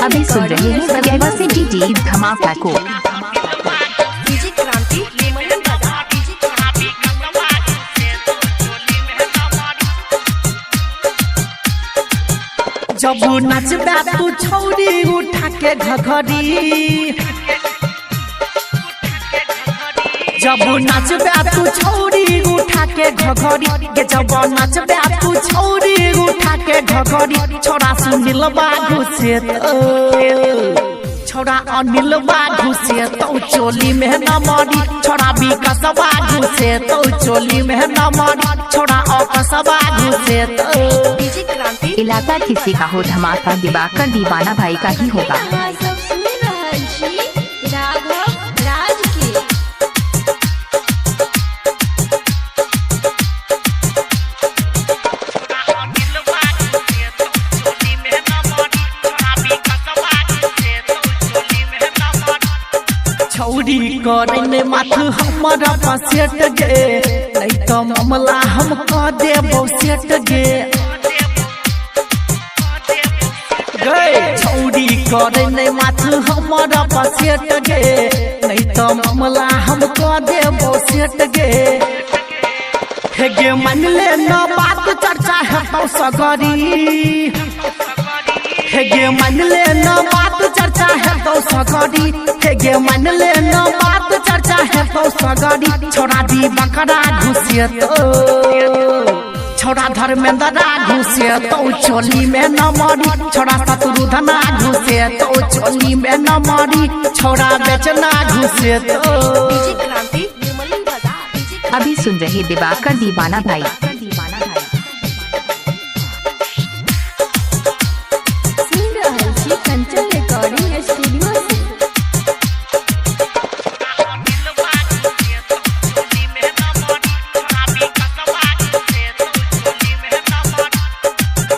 अभी सुन रहे हैं बगैवा से डीजे धमाका को। जब नाचबा तू छौरी उठा के घघरी, जब नाचबा तू छौरी उठा के घघरी के, जब नाचबा तू छौरी उठा के घघरी। छोरा सुनील बाबू से छोरा अनिल बाबू से तो चोली में न मरी, छोरा विकास बाबू से तो चोली में न मरी, छोरा आकाश बाबू से तो। इलाका किसी का हो धमाका दिवाकर दीवाना भाई का ही होगा। छौरी करे माथ हमारा पसेट गे, नहीं तो मामला हम कह देबो सेट गे। छौरी करे माथ हमारा पसेट गे, नहीं तो मामला हम कह देबो सेट गे। हे गे मान ले न बात चर्चा है तो सगरी, हे गे मान ले न बात चर्चा है तो सगरी, हे गे मान ले न बात चर्चा है तो सगरी। छोरा दी बकरा घुसे तो, छोरा धर्मेंद्र घुसे तो चोली में न मरी, छोरा शत्रुघ्न घुसे तो चोली में न मरी, छोरा बेचना घुसे तो। अभी सुन रहे दिवाकर दीवाना भाई।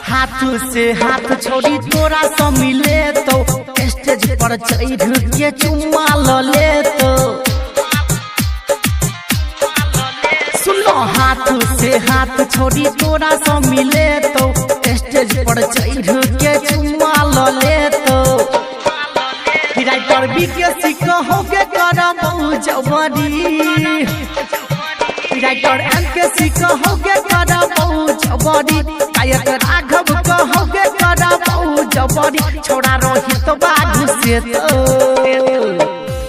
हाथ से हाथ छोड़ी तोरा से मिले तो, स्टेज पर चढ़ के चुम्मा ले तो। सुनो हाथ से हाथ छोड़ी तोरा से मिले तो, स्टेज पर चढ़ के चुम्मा ले तो। राइटर बीके कहोगे करबो जबरी, राइटर एमके कहोगे करबो जबरी, गायक राघव कहोगे करबो जबरी। छोरा रोहित बाबू से तो,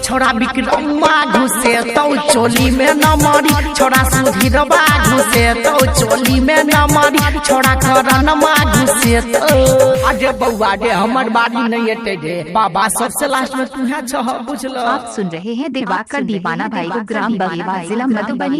छोरा विक्रम बाबू से तो चोली में न मरी, छोरा सुधीर बाबू से तो चोली में न मरी, छोरा करण बाबू से तो। अरे बउआ रे हमर बारी नहीं एते रे बाबा, सबसे लास्ट में तू है छह बुझलो। आप सुन रहे हैं दिवाकर दीवाना भाई को, ग्राम बगेवा, जिला मधुबनी।